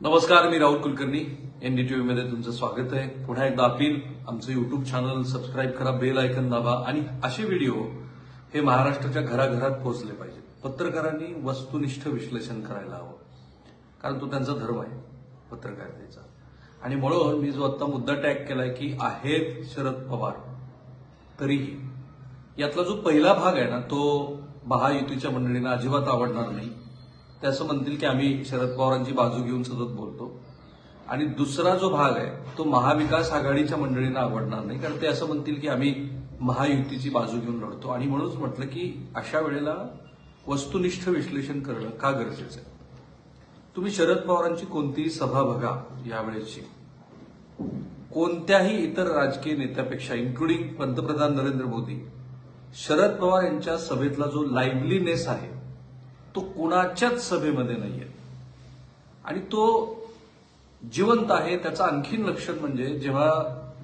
नमस्कार, मी राहुल कुलकर्णी. एनडीटीव्ही मध्ये तुमचं स्वागत आहे. पुन्हा एकदा अपील, आमचं युट्यूब चॅनल सबस्क्राईब करा, बेल आयकन दाबा आणि असे व्हिडिओ हे महाराष्ट्राच्या घराघरात पोहोचले पाहिजेत. पत्रकारांनी वस्तुनिष्ठ विश्लेषण करायला हवं, कारण तो त्यांचा धर्म आहे पत्रकारितेचा. आणि म्हणून मी जो आता मुद्दा टॅग केलाय की आहेत शरद पवार, तरीही यातला जो पहिला भाग आहे ना, तो महायुतीच्या मंडळींना अजिबात आवडणार नाही. ते असं म्हणतील की आम्ही शरद पवारांची बाजू घेऊन सतत बोलतो. आणि दुसरा जो भाग आहे तो महाविकास आघाडीच्या मंडळींना आवडणार नाही, कारण ते असं म्हणतील की आम्ही महायुतीची बाजू घेऊन लढतो. आणि म्हणूनच म्हटलं की अशा वेळेला वस्तुनिष्ठ विश्लेषण करणं का गरजेचं आहे. तुम्ही शरद पवारांची कोणतीही सभा बघा यावेळेची, कोणत्याही इतर राजकीय नेत्यापेक्षा इन्क्लुडिंग पंतप्रधान नरेंद्र मोदी, शरद पवार यांच्या सभेतला जो लाईव्हलीनेस आहे तो कुणाच्याच सभेमध्ये नाहीये. आणि तो जिवंत आहे. त्याचं आणखीन लक्षण म्हणजे जेव्हा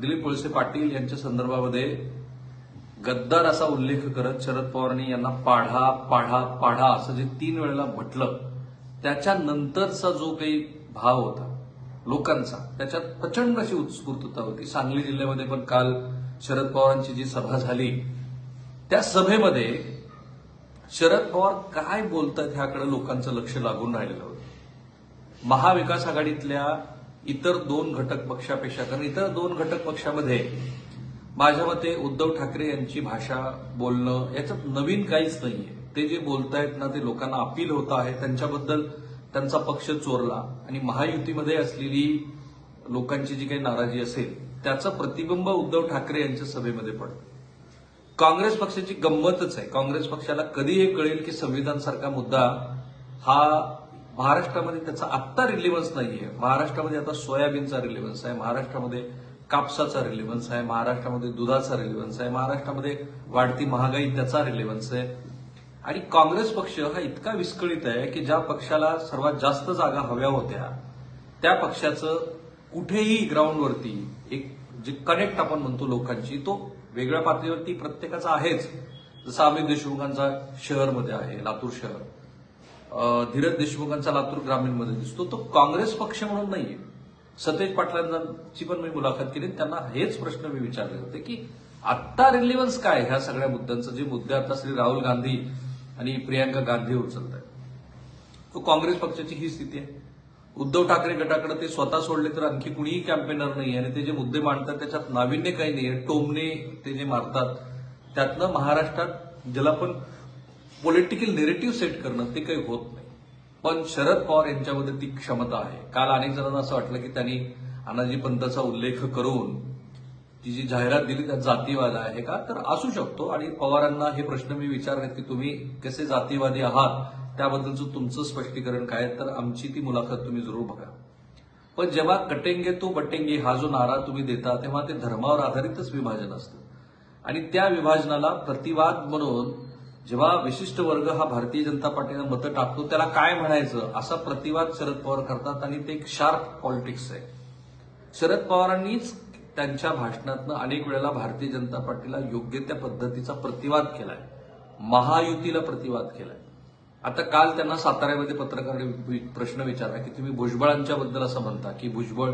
दिलीप वळसे पाटील यांच्या संदर्भामध्ये गद्दार असा उल्लेख करत शरद पवारांनी यांना पाढा पाढा पाढा असं जे 3 वेळेला म्हटलं, त्याच्यानंतरचा जो काही भाव होता लोकांचा, त्याच्यात प्रचंड अशी उत्स्फूर्तता होती. सांगली जिल्ह्यामध्ये पण काल शरद पवारांची जी सभा झाली, त्या सभेमध्ये शरद पवार काय बोलतात ह्याकडे लोकांचं लक्ष लागून राहिलेलं होतं. महाविकास आघाडीतल्या इतर 2 घटक पक्षापेक्षा, कारण इतर 2 घटक पक्षामध्ये माझ्या मते उद्धव ठाकरे यांची भाषा, बोलणं याच्यात नवीन काहीच नाहीये. ते जे बोलतायत ना, ते लोकांना अपील होत आहे. त्यांच्याबद्दल त्यांचा पक्ष चोरला आणि महायुतीमध्ये असलेली लोकांची जी काही नाराजी असेल त्याचं प्रतिबिंब उद्धव ठाकरे यांच्या सभेमध्ये पडतं. काँग्रेस पक्षाची गंमतच आहे. काँग्रेस पक्षाला कधी हे कळेल की संविधान सारखा मुद्दा हा महाराष्ट्रामध्ये त्याचा आत्ता रिलेव्हन्स नाहीये. महाराष्ट्रामध्ये आता सोयाबीनचा रिलेव्हन्स आहे, महाराष्ट्रामध्ये कापसाचा रिलेव्हन्स आहे, महाराष्ट्रामध्ये दुधाचा रिलेव्हन्स आहे, महाराष्ट्रामध्ये वाढती महागाई त्याचा रिलेव्हन्स आहे. आणि काँग्रेस पक्ष हा इतका विस्कळीत आहे की ज्या पक्षाला सर्वात जास्त जागा हव्या होत्या त्या पक्षाचं कुठेही ग्राउंडवरती एक जे कनेक्ट आपण म्हणतो लोकांची, तो वेगळ्या पातळीवरती प्रत्येकाचा आहेच. जसं अमित देशमुखांचा शहरमध्ये आहे, लातूर शहर, धीरज देशमुखांचा लातूर ग्रामीणमध्ये दिसतो. तो काँग्रेस पक्ष म्हणून नाहीये. सतेज पाटलांची पण मी मुलाखत केली, त्यांना हेच प्रश्न मी विचारले होते की आत्ता रिलेव्हन्स काय ह्या सगळ्या मुद्द्यांचं, जे मुद्दे आता श्री राहुल गांधी आणि प्रियांका गांधी उचलत आहेत. तो काँग्रेस पक्षाची ही स्थिती आहे. उद्धव ठाकरे गटाकडे ते स्वतः सोडले तर आणखी कुणीही कॅम्पेनर नाही. आणि ते जे मुद्दे मांडतात त्याच्यात नाविन्य काही नाहीये. टोमणे ते जे मारतात त्यातनं महाराष्ट्रात ज्याला पण पॉलिटिकल नेरेटिव्ह सेट करणं ते काही होत नाही. पण शरद पवार यांच्यामध्ये ती क्षमता आहे. काल अनेक जणांना असं वाटलं की त्यांनी अनाजी पंथाचा उल्लेख करून ती जी जाहिरात दिली त्यात जातीवाद आहे का, तर असू शकतो. आणि पवारांना हे प्रश्न मी विचारले की तुम्ही कसे जातीवादी आहात, त्याबद्दलचं तुमचं स्पष्टीकरण काय, तर आमची ती मुलाखत तुम्ही जरूर बघा. पण जेव्हा कटेंगे तो बटेंगे हा जो नारा तुम्ही देता, तेव्हा ते धर्मावर आधारितच विभाजन असतं. आणि त्या विभाजनाला प्रतिवाद म्हणून जेव्हा विशिष्ट वर्ग हा भारतीय जनता पार्टीला मतं टाकतो, त्याला काय म्हणायचं असा प्रतिवाद शरद पवार करतात. आणि ते एक शार्प पॉलिटिक्स आहे. शरद पवारांनीच त्यांच्या भाषणातनं अनेक वेळेला भारतीय जनता पार्टीला योग्य त्या पद्धतीचा प्रतिवाद केलाय, महायुतीला प्रतिवाद केलाय. आता काल त्यांना साताऱ्यामध्ये पत्रकारांनी प्रश्न विचारला की तुम्ही भुजबळांच्या बद्दल असं म्हणता की भुजबळ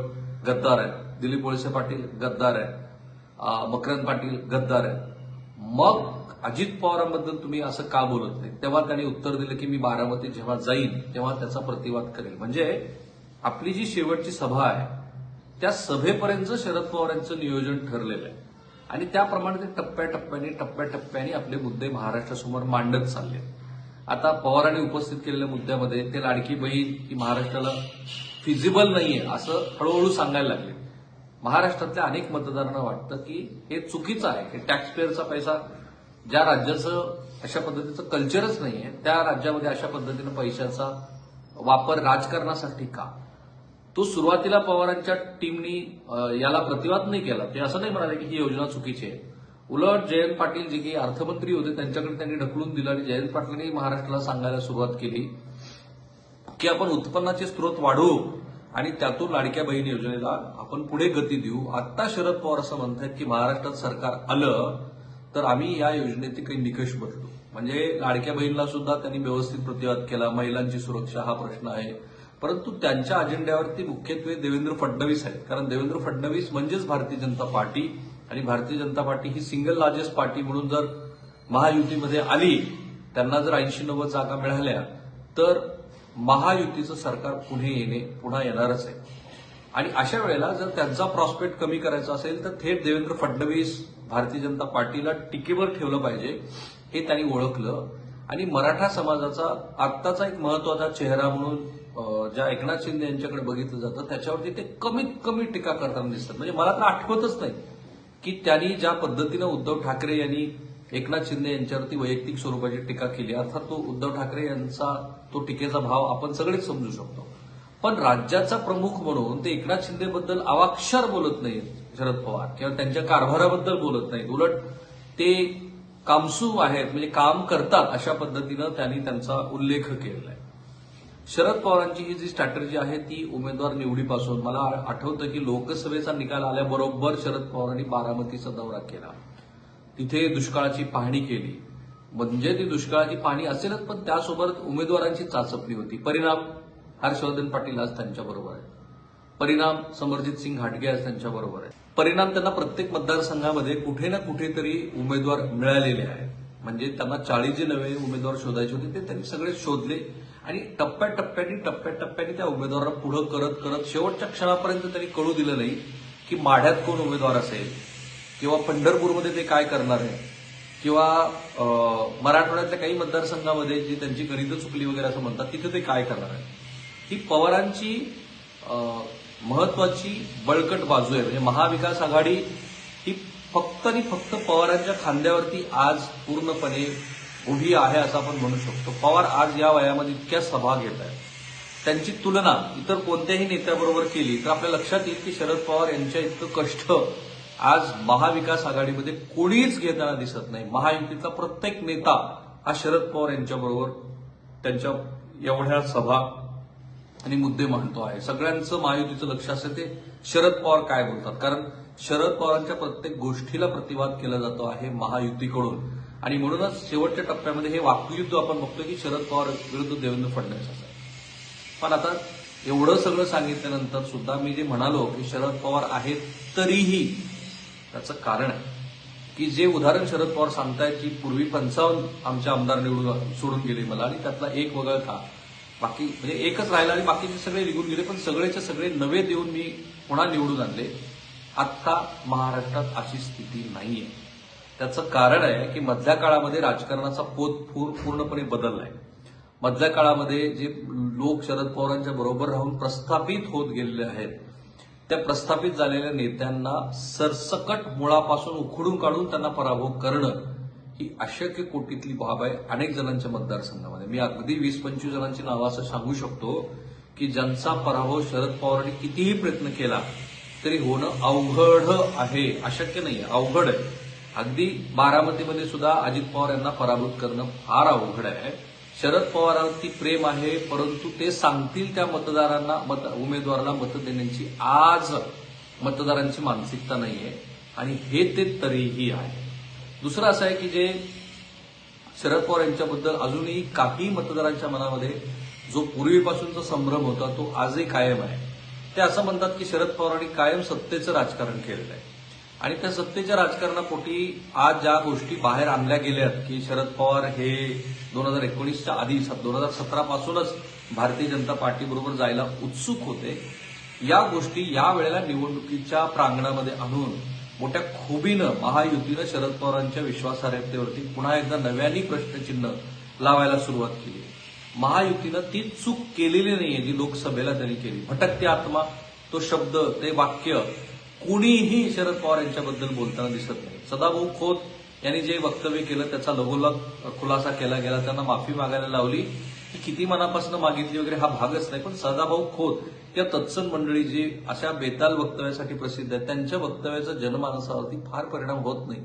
गद्दार आहे, दिलीप वळसे पाटील गद्दार आहे, मकरंद पाटील गद्दार आहे, मग अजित पवारांबद्दल तुम्ही असं का बोलत नाही. तेव्हा त्यांनी उत्तर दिलं की मी बारामतीत जेव्हा जाईन तेव्हा त्याचा प्रतिवाद करेल. म्हणजे आपली जी शेवटची सभा आहे त्या सभेपर्यंत शरद पवारांचं नियोजन ठरलेलं आहे. आणि त्याप्रमाणे ते टप्प्याटप्प्याने आपले मुद्दे महाराष्ट्रासमोर मांडत चालले. आता पवारांनी उपस्थित केलेल्या मुद्द्यामध्ये ते लाडकी बहीण ही महाराष्ट्राला फिजिबल नाहीये असं हळूहळू सांगायला लागले. महाराष्ट्रातल्या अनेक मतदारांना वाटतं की हे चुकीचं आहे की टॅक्सपेअरचा पैसा, ज्या राज्याचं अशा पद्धतीचं कल्चरच नाहीये त्या राज्यामध्ये अशा पद्धतीनं पैशाचा वापर राजकारणासाठी का. तो सुरुवातीला पवारांच्या टीमनी याला प्रतिवाद नाही केला. ते असं नाही म्हणाले की ही योजना चुकीची आहे. उलट जयंत पाटील जे काही अर्थमंत्री होते त्यांच्याकडे त्यांनी ढकलून दिलं. आणि जयंत पाटलांनी महाराष्ट्राला सांगायला सुरुवात केली की आपण उत्पन्नाचे स्रोत वाढवू आणि त्यातून लाडक्या बहीण योजनेला आपण पुढे गती देऊ. आता शरद पवार असं म्हणतात की महाराष्ट्रात सरकार आलं तर आम्ही या योजनेचे काही निकष बदलू. म्हणजे लाडक्या बहिणीला सुद्धा त्यांनी व्यवस्थित प्रतिवाद केला. महिलांची सुरक्षा हा प्रश्न आहे, परंतु त्यांच्या अजेंड्यावरती मुख्यत्वे देवेंद्र फडणवीस आहेत. कारण देवेंद्र फडणवीस म्हणजेच भारतीय जनता पार्टी, आणि भारतीय जनता पार्टी ही सिंगल लार्जेस्ट पार्टी म्हणून जर महायुतीमध्ये आली, त्यांना जर 80-90 जागा मिळाल्या, तर महायुतीचं सरकार पुन्हा येणारच आहे. आणि अशा वेळेला जर त्यांचा प्रॉस्पेक्ट कमी करायचा असेल तर थेट देवेंद्र फडणवीस भारतीय जनता पार्टीला टीकेवर ठेवलं पाहिजे, हे त्यांनी ओळखलं. आणि मराठा समाजाचा आत्ताचा एक महत्वाचा चेहरा म्हणून ज्या एकनाथ शिंदे यांच्याकडे बघितलं जातं, त्याच्यावरती ते कमीत कमी टीका करताना दिसतात. म्हणजे मला तर आठवतच नाही की त्यांनी ज्या पद्धतीनं उद्धव ठाकरे यांनी एकनाथ शिंदे यांच्यावरती वैयक्तिक स्वरूपाची टीका केली, अर्थात तो उद्धव ठाकरे यांचा तो टीकेचा भाव आपण सगळेच समजू शकतो. पण राज्याचा प्रमुख म्हणून ते एकनाथ शिंदेबद्दल अवाक्षर बोलत नाहीत शरद पवार, किंवा त्यांच्या कारभाराबद्दल बोलत नाहीत. उलट ते कामसू आहेत, म्हणजे काम करतात अशा पद्धतीनं त्यांनी त्यांचा उल्लेख केलेला आहे. शरद पवारांची ही जी स्ट्रॅटेजी आहे ती उमेदवार निवडीपासून, मला आठवतं की लोकसभेचा निकाल आल्याबरोबर शरद पवारांनी बारामतीचा दौरा केला, तिथे दुष्काळाची पाहणी केली. म्हणजे ती दुष्काळाची पाहणी असेलच, पण त्यासोबत उमेदवारांची चाचपणी होती. परिणाम हर्षवर्धन पाटील आज त्यांच्याबरोबर आहे, परिणाम समरजित सिंग घाटगे आज त्यांच्याबरोबर आहे, परिणाम त्यांना प्रत्येक मतदारसंघामध्ये कुठे ना कुठेतरी उमेदवार मिळालेले आहेत. म्हणजे त्यांना 40 जे नवे उमेदवार शोधायचे होते ते त्यांनी सगळे शोधले, आणि टप्प्याटप्प्याने त्या उमेदवारांना पुढे करत करत शेवटच्या क्षणापर्यंत त्यांनी कळू दिलं नाही की माढ्यात कोण उमेदवार असेल, किंवा पंढरपूरमध्ये ते काय करणार आहे, किंवा मराठवाड्यातल्या काही मतदारसंघामध्ये जी त्यांची गणितं चुकली वगैरे असं म्हणतात, तिथे ते काय करणार आहे. ही पवारांची महत्वाची बळकट बाजू आहे. म्हणजे महाविकास आघाडी ही फक्त आणि फक्त पवारांच्या खांद्यावरती आज पूर्णपणे उभी आहे असं आपण म्हणू शकतो. पवार आज या वयामध्ये इतक्या सभा घेत आहेत, त्यांची तुलना इतर कोणत्याही नेत्याबरोबर केली तर आपल्या लक्षात येईल की शरद पवार यांच्या इतकं कष्ट आज महाविकास आघाडीमध्ये कोणीच घेताना दिसत नाही. महायुतीचा प्रत्येक नेता हा शरद पवार यांच्याबरोबर त्यांच्या एवढ्या सभा आणि मुद्दे मांडतो आहे. सगळ्यांचं महायुतीचं लक्ष असेल ते शरद पवार काय बोलतात, कारण शरद पवारांच्या प्रत्येक गोष्टीला प्रतिवाद केला जातो आहे महायुतीकडून. आणि म्हणूनच शेवटच्या टप्प्यामध्ये हे वाकयुद्ध आपण बघतोय की शरद पवार विरुद्ध देवेंद्र फडणवीस असं. पण आता एवढं सगळं सांगितल्यानंतर सुद्धा मी जे म्हणालो की शरद पवार आहेत, तरीही त्याचं कारण आहे की जे उदाहरण शरद पवार सांगतायत की पूर्वी 55 आमचे आमदार निवडून सोडून गेले मला, आणि त्यातला एक वगळता बाकी म्हणजे एकच राहिला आणि बाकीचे सगळे निघून गेले, पण सगळेचे सगळे नवे देऊन मी पुन्हा निवडून आणले. आता महाराष्ट्रात अशी स्थिती नाहीये. त्याचं कारण आहे की मधल्या काळामध्ये राजकारणाचा पोत पूर्णपणे बदललाय. मधल्या काळामध्ये जे लोक शरद पवारांच्या बरोबर राहून प्रस्थापित होत गेलेले आहेत, त्या प्रस्थापित झालेल्या नेत्यांना सरसकट मुळापासून उखडून काढून त्यांना पराभव करणं ही अशक्य कोटीतली बाब आहे अनेक जणांच्या मतदारसंघामध्ये. मी अगदी 20-25 जणांची नावं असं सांगू शकतो की ज्यांचा पराभव शरद पवारांनी कितीही प्रयत्न केला तरी होणं अवघड आहे, अशक्य नाहीये, अवघड आहे. अगदी बारामतीमध्ये सुद्धा अजित पवार यांना पराभूत करणं फार अवघड आहे. शरद पवारांवरती प्रेम आहे, परंतु ते सांगतील त्या मतदारांना उमेदवाराला मतं देण्याची आज मतदारांची मानसिकता नाहीये, आणि हे ते तरीही आहे. दुसरं असं आहे की जे शरद पवार यांच्याबद्दल अजूनही काही मतदारांच्या मनामध्ये जो पूर्वीपासूनचा संभ्रम होता तो आजही कायम आहे. ते असं म्हणतात की शरद पवारांनी कायम सत्तेचं राजकारण केलेलं आहे, आणि त्या सत्तेच्या राजकारणापोटी आज ज्या गोष्टी बाहेर आणल्या गेल्यात की शरद पवार हे 2019च्या आधी 2017 पासूनच भारतीय जनता पार्टीबरोबर जायला उत्सुक होते, या गोष्टी या वेळेला निवडणुकीच्या प्रांगणामध्ये आणून मोठ्या खुबीनं महायुतीनं शरद पवारांच्या विश्वासार्हतेवरती पुन्हा एकदा नव्याने प्रश्नचिन्ह लावायला सुरुवात केली. महायुतीनं ती चूक केलेली नाहीये जी लोकसभेला त्यांनी केली. भटकती आत्मा तो शब्द, ते वाक्य कुणीही शरद पवार यांच्याबद्दल बोलताना दिसत नाही. सदाभाऊ खोत यांनी जे वक्तव्य केलं त्याचा लगोलग खुलासा केला गेला, त्यांना माफी मागायला लावली, की किती मनापासून मागितली वगैरे हा भागच नाही. पण सदाभाऊ खोत या तत्सम मंडळी जी अशा बेताल वक्तव्यासाठी प्रसिद्ध आहेत, त्यांच्या वक्तव्याचा जनमानसावरती फार परिणाम होत नाही.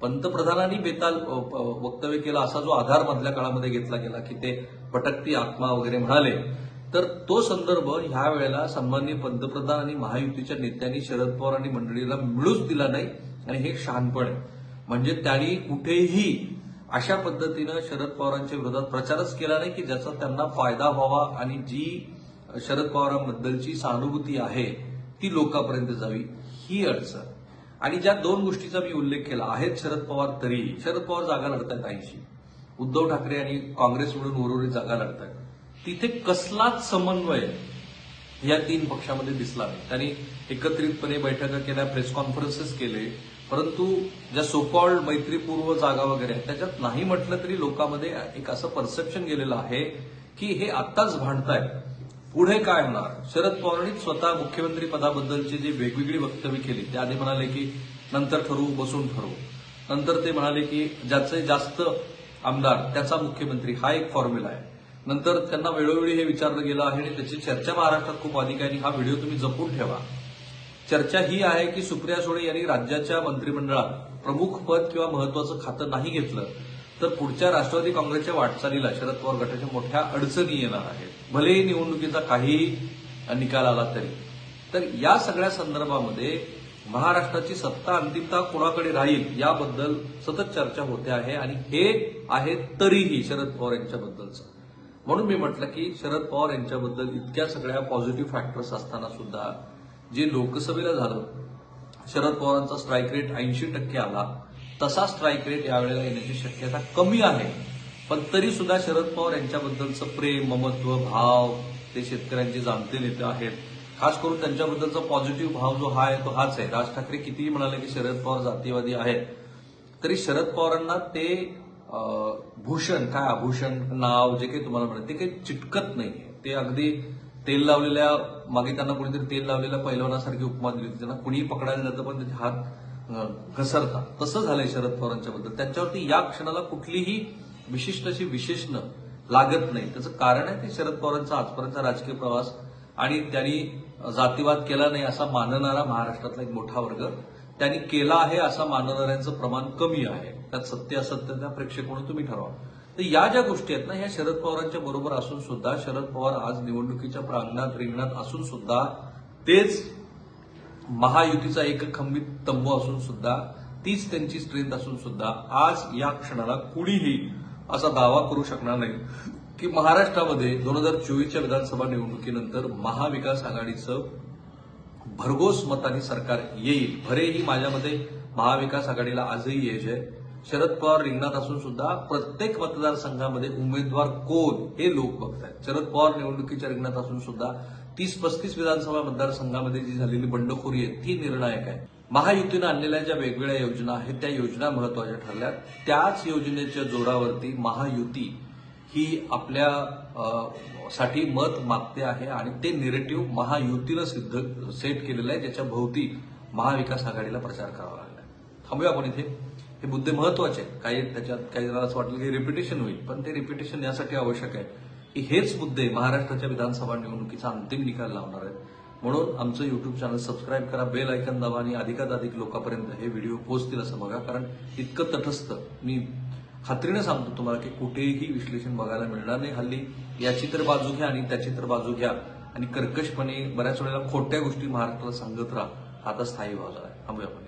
पंतप्रधानांनी बेताल वक्तव्य केलं असा जो आधार मधल्या काळामध्ये घेतला गेला की ते भटकती आत्मा वगैरे म्हणाले, तर तो संदर्भ ह्या वेळेला सन्माननीय पंतप्रधान आणि महायुतीच्या नेत्यांनी शरद पवार आणि मंडळीला मिळूच दिला नाही, आणि हे शहाणपण आहे. म्हणजे त्यांनी कुठेही अशा पद्धतीनं शरद पवारांच्या विरोधात प्रचारच केला नाही की ज्याचा त्यांना फायदा व्हावा, आणि जी शरद पवारांबद्दलची सहानुभूती आहे ती लोकांपर्यंत जावी ही अडचण. आणि ज्या दोन गोष्टीचा मी उल्लेख केला आहेत शरद पवार तरी शरद पवार जागा लढतात 80, उद्धव ठाकरे आणि काँग्रेस मिळून उर्वरित जागा लढतात. तिथे कसलाच समन्वय या तीन पक्षामध्ये दिसला नाही. त्यांनी एकत्रितपणे बैठका केल्या, प्रेस कॉन्फरन्सेस केले, परंतु ज्या सोकॉल्ड मैत्रीपूर्व जागा वगैरे आहेत त्याच्यात नाही म्हटलं तरी लोकांमध्ये एक असं परसेप्शन गेलेलं आहे की हे आत्ताच भांडतायत, पुढे काय होणार. शरद पवारांनी स्वतः मुख्यमंत्री पदाबद्दलची जी वेगवेगळी वक्तव्य केली ते आधी म्हणाले की नंतर ठरवू, बसून ठरवू. नंतर ते म्हणाले की ज्याचे जास्त आमदार त्याचा मुख्यमंत्री हा एक फॉर्म्युला आहे. नंतर त्यांना वेळोवेळी हे विचारलं गेलं आहे आणि त्याची चर्चा महाराष्ट्रात खूप अधिक आहे आणि हा व्हिडिओ तुम्ही जपून ठेवा. चर्चा ही आहे की सुप्रिया सुळे यांनी राज्याच्या मंत्रिमंडळात प्रमुख पद किंवा महत्वाचं खातं नाही घेतलं तर पुढच्या राष्ट्रवादी काँग्रेसच्या वाटचालीला शरद पवार गटाच्या मोठ्या अडचणी येणार आहेत, भलेही निवडणुकीचा काहीही निकाल आला तरी. तर या सगळ्या संदर्भामध्ये महाराष्ट्राची सत्ता अंतिमतः कोणाकडे राहील याबद्दल सतत चर्चा होते आहे आणि हे आहे तरीही शरद पवार यांच्याबद्दलचं. म्हणून मी म्हटलं की शरद पवार यांच्याबद्दल इतक्या सगळ्या पॉझिटिव्ह फॅक्टर्स असताना सुद्धा जे लोकसभेला झालं, शरद पवारांचा स्ट्राईक रेट 80% आला, तसा स्ट्राईक रेट यावेळेला येण्याची शक्यता कमी आहे. पण तरी सुद्धा शरद पवार यांच्याबद्दलचं प्रेम, ममत्व, भाव, ते शेतकऱ्यांचे जाणते नेते आहेत, खास करून त्यांच्याबद्दलचा पॉझिटिव्ह भाव जो हा आहे तो हाच आहे. राज ठाकरे कितीही म्हणाले की शरद पवार जातीवादी आहेत, तरी शरद पवारांना ते भूषण, काय आभूषण, नाव, जे काही तुम्हाला म्हणत ते काही चिटकत नाहीये. ते अगदी तेल लावलेल्या, मागे त्यांना कोणीतरी तेल लावलेल्या पैलवानासारखी उपमा दिली होती. त्यांना कुणीही पकडायला जातं पण त्याचे हात घसरतात. तसं झालंय शरद पवारांच्या बद्दल. त्यांच्यावरती या क्षणाला कुठलीही विशिष्ट अशी विशेषण लागत नाही. त्याचं कारण आहे ते शरद पवारांचा आजपर्यंतचा राजकीय प्रवास आणि त्यांनी जातीवाद केला नाही असा मानणारा महाराष्ट्रातला एक मोठा वर्ग, त्यांनी केला आहे असं मानणाऱ्यांचं प्रमाण कमी आहे. त्यात सत्य असत्य त्या प्रेक्षकांनी तुम्ही ठरवा. तर या ज्या गोष्टी आहेत ना, ह्या शरद पवारांच्या बरोबर असून सुद्धा, शरद पवार आज निवडणुकीच्या प्रांगणात रिंगणात असून सुद्धा, तेच महायुतीचा एक खंबीर तंबू असून सुद्धा, तीच त्यांची स्ट्रेंथ असून सुद्धा आज या क्षणाला कुणीही असा दावा करू शकणार नाही की महाराष्ट्रामध्ये 2024च्या विधानसभा निवडणुकीनंतर महाविकास आघाडीचं भरघोस मतांनी सरकार येईल. भरेही माझ्यामध्ये महाविकास आघाडीला आजही यश आहे. शरद पवार रिंगणात असून सुद्धा प्रत्येक मतदारसंघामध्ये उमेदवार कोण हे लोक बघतायत. शरद पवार निवडणुकीच्या रिंगणात असून सुद्धा 30-35 विधानसभा मतदारसंघामध्ये जी झालेली बंडखोरी आहे ती निर्णायक आहे. महायुतीनं आणलेल्या ज्या वेगवेगळ्या योजना आहेत त्या योजना महत्वाच्या ठरल्या. त्याच योजनेच्या जोरावरती महायुती ही आपल्या साठी मत मागते आहे आणि ते नेरेटिव्ह महायुतीनं सेट केलेलं आहे, ज्याच्या भोवती महाविकास आघाडीला प्रचार करावा लागला. थांबूया आपण इथे. हे मुद्दे महत्वाचे आहेत. त्याच्यात काही जणांना असं वाटलं की रिपिटेशन होईल, पण ते रिपिटेशन यासाठी आवश्यक आहे की हेच मुद्दे महाराष्ट्राच्या विधानसभा निवडणुकीचा अंतिम निकाल लावणार आहेत. म्हणून आमचं युट्यूब चॅनल सबस्क्राईब करा, बेल आयकॉन दाबा आणि अधिकाधिक लोकांपर्यंत हे व्हिडिओ पोहोचतील असं बघा. कारण इतकं तटस्थ मी खात्रीने सांगतो तुम्हाला की कुठेही विश्लेषण बघायला मिळणार नाही. हल्ली याची तर बाजू घ्या आणि त्याची तर बाजू घ्या आणि कर्कशपणे बऱ्याच वेळेला खोट्या गोष्टी महाराष्ट्राला सांगत राहा, आता स्थायी व्हायला आहे. थांबूया आपण.